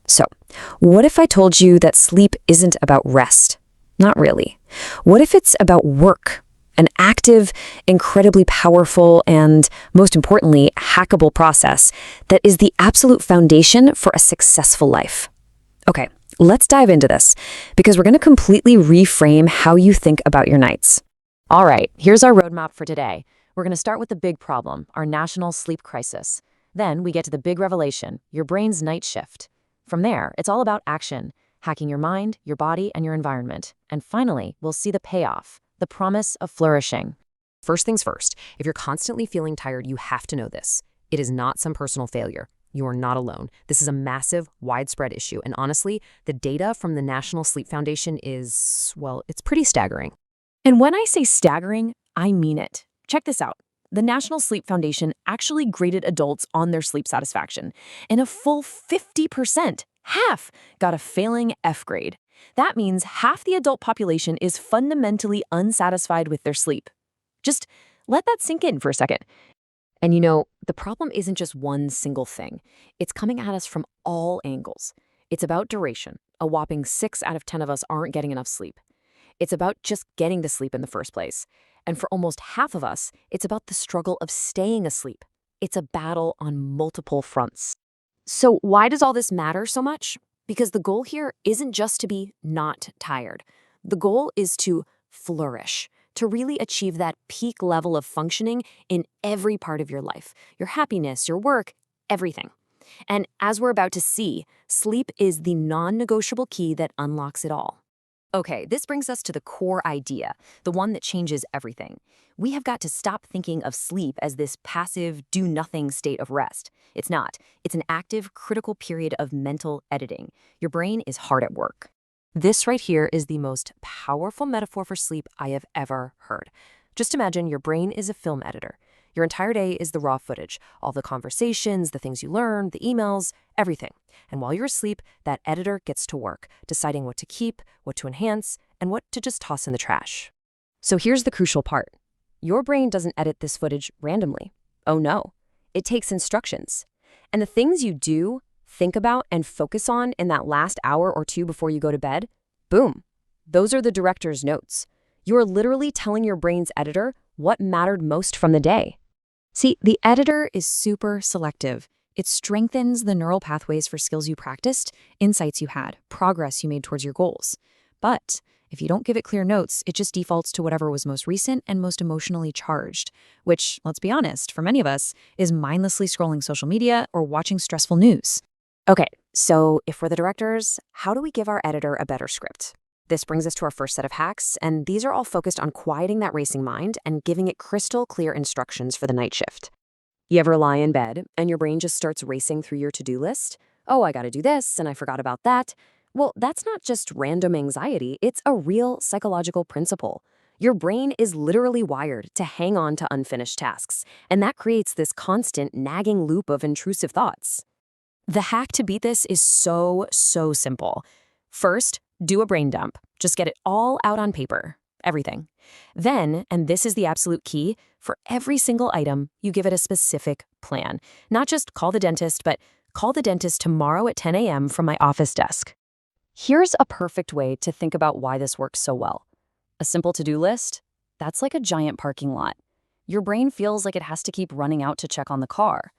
So, what if I told you that sleep isn't about rest? Not really. What if it's about work? An active, incredibly powerful, and most importantly, hackable process that is the absolute foundation for a successful life. Okay, let's dive into this because we're going to completely reframe how you think about your nights. All right, here's our roadmap for today. We're going to start with the big problem, our national sleep crisis. Then we get to the big revelation, your brain's night shift. From there, it's all about action, hacking your mind, your body, and your environment. And finally, we'll see the payoff, the promise of flourishing. First things first, if you're constantly feeling tired, you have to know this. It is not some personal failure. You are not alone. This is a massive, widespread issue. And honestly, the data from the National Sleep Foundation is, well, it's pretty staggering. And when I say staggering, I mean it. Check this out. The National Sleep Foundation actually graded adults on their sleep satisfaction, and a full 50%, half, got a failing F grade. That means half the adult population is fundamentally unsatisfied with their sleep. Just let that sink in for a second. And you know, the problem isn't just one single thing. It's coming at us from all angles. It's about duration. A whopping 6 out of 10 of us aren't getting enough sleep. It's about just getting to sleep in the first place. And for almost half of us, it's about the struggle of staying asleep. It's a battle on multiple fronts. So why does all this matter so much? Because the goal here isn't just to be not tired. The goal is to flourish, to really achieve that peak level of functioning in every part of your life, your happiness, your work, everything. And as we're about to see, sleep is the non-negotiable key that unlocks it all. Okay, this brings us to the core idea, the one that changes everything. We have got to stop thinking of sleep as this passive, do-nothing state of rest. It's not. It's an active, critical period of mental editing. Your brain is hard at work. This right here is the most powerful metaphor for sleep I have ever heard. Just imagine your brain is a film editor. Your entire day is the raw footage, all the conversations, the things you learn, the emails, everything. And while you're asleep, that editor gets to work, deciding what to keep, what to enhance, and what to just toss in the trash. So here's the crucial part. Your brain doesn't edit this footage randomly. Oh no. It takes instructions. And the things you do, think about, and focus on in that last hour or two before you go to bed, boom, those are the director's notes. You're literally telling your brain's editor what mattered most from the day. See, the editor is super selective. It strengthens the neural pathways for skills you practiced, insights you had, progress you made towards your goals. But if you don't give it clear notes, it just defaults to whatever was most recent and most emotionally charged, which, let's be honest, for many of us, is mindlessly scrolling social media or watching stressful news. Okay, so if we're the directors, how do we give our editor a better script? This brings us to our first set of hacks, and these are all focused on quieting that racing mind and giving it crystal clear instructions for the night shift. You ever lie in bed and your brain just starts racing through your to-do list? Oh, I gotta do this, and I forgot about that. Well, that's not just random anxiety, it's a real psychological principle. Your brain is literally wired to hang on to unfinished tasks, and that creates this constant nagging loop of intrusive thoughts. The hack to beat this is so simple. First, do a brain dump. Just get it all out on paper. Everything. Then, and this is the absolute key, for every single item, you give it a specific plan. Not just call the dentist, but call the dentist tomorrow at 10 a.m. from my office desk. Here's a perfect way to think about why this works so well. A simple to-do list? That's like a giant parking lot. Your brain feels like it has to keep running out to check on the car.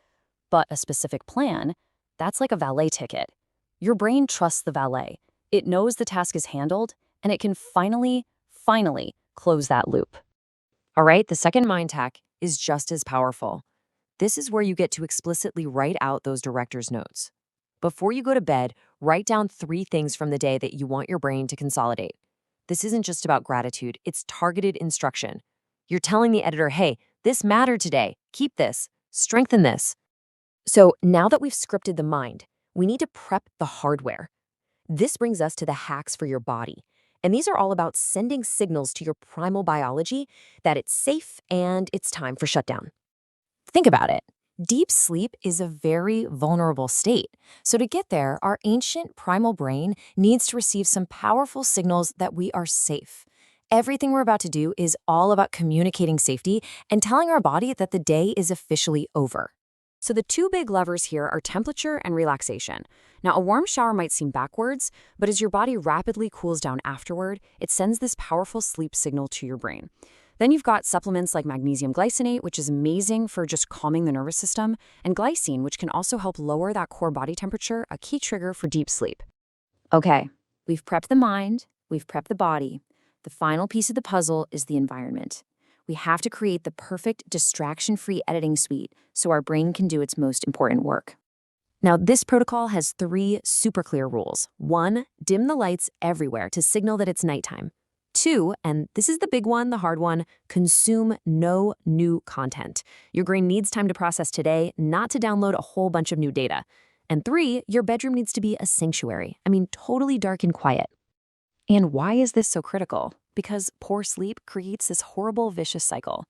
But a specific plan? That's like a valet ticket. Your brain trusts the valet. It knows the task is handled, and it can finally close that loop. All right, the second mind hack is just as powerful. This is where you get to explicitly write out those director's notes. Before you go to bed, write down 3 things from the day that you want your brain to consolidate. This isn't just about gratitude, it's targeted instruction. You're telling the editor, hey, this mattered today, keep this, strengthen this. So now that we've scripted the mind, we need to prep the hardware. This brings us to the hacks for your body. And these are all about sending signals to your primal biology that it's safe and it's time for shutdown. Think about it. Deep sleep is a very vulnerable state. So to get there, our ancient primal brain needs to receive some powerful signals that we are safe. Everything we're about to do is all about communicating safety and telling our body that the day is officially over. So the two big levers here are temperature and relaxation. Now, a warm shower might seem backwards, but as your body rapidly cools down afterward, it sends this powerful sleep signal to your brain. Then you've got supplements like magnesium glycinate, which is amazing for just calming the nervous system, and glycine, which can also help lower that core body temperature, a key trigger for deep sleep. Okay, we've prepped the mind, we've prepped the body. The final piece of the puzzle is the environment. We have to create the perfect distraction-free editing suite so our brain can do its most important work. Now, this protocol has 3 super clear rules. 1, dim the lights everywhere to signal that it's nighttime. 2, and this is the big one, the hard one, consume no new content. Your brain needs time to process today, not to download a whole bunch of new data. And 3, your bedroom needs to be a sanctuary. I mean, totally dark and quiet. And why is this so critical? Because poor sleep creates this horrible vicious cycle.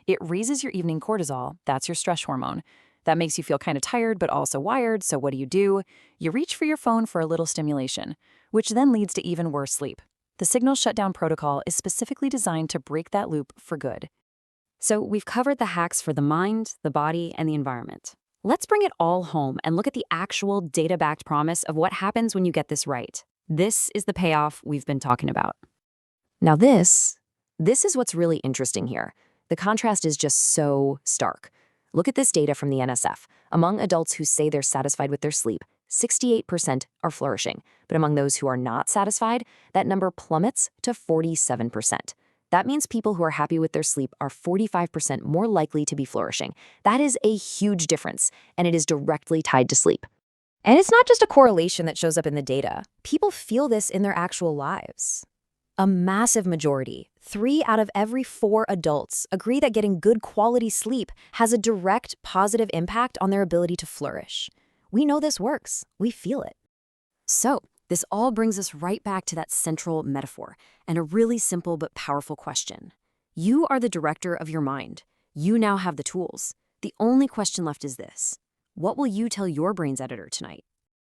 It raises your evening cortisol, that's your stress hormone. That makes you feel kind of tired but also wired, so what do? You reach for your phone for a little stimulation, which then leads to even worse sleep. The signal shutdown protocol is specifically designed to break that loop for good. So we've covered the hacks for the mind, the body, and the environment. Let's bring it all home and look at the actual data-backed promise of what happens when you get this right. This is the payoff we've been talking about. Now this is what's really interesting here. The contrast is just so stark. Look at this data from the NSF. Among adults who say they're satisfied with their sleep, 68% are flourishing. But among those who are not satisfied, that number plummets to 47%. That means people who are happy with their sleep are 45% more likely to be flourishing. That is a huge difference, and it is directly tied to sleep. And it's not just a correlation that shows up in the data. People feel this in their actual lives. A massive majority, 3 out of every 4 adults, agree that getting good quality sleep has a direct positive impact on their ability to flourish. We know this works. We feel it. So, this all brings us right back to that central metaphor and a really simple but powerful question. You are the director of your mind. You now have the tools. The only question left is this: what will you tell your brain's editor tonight?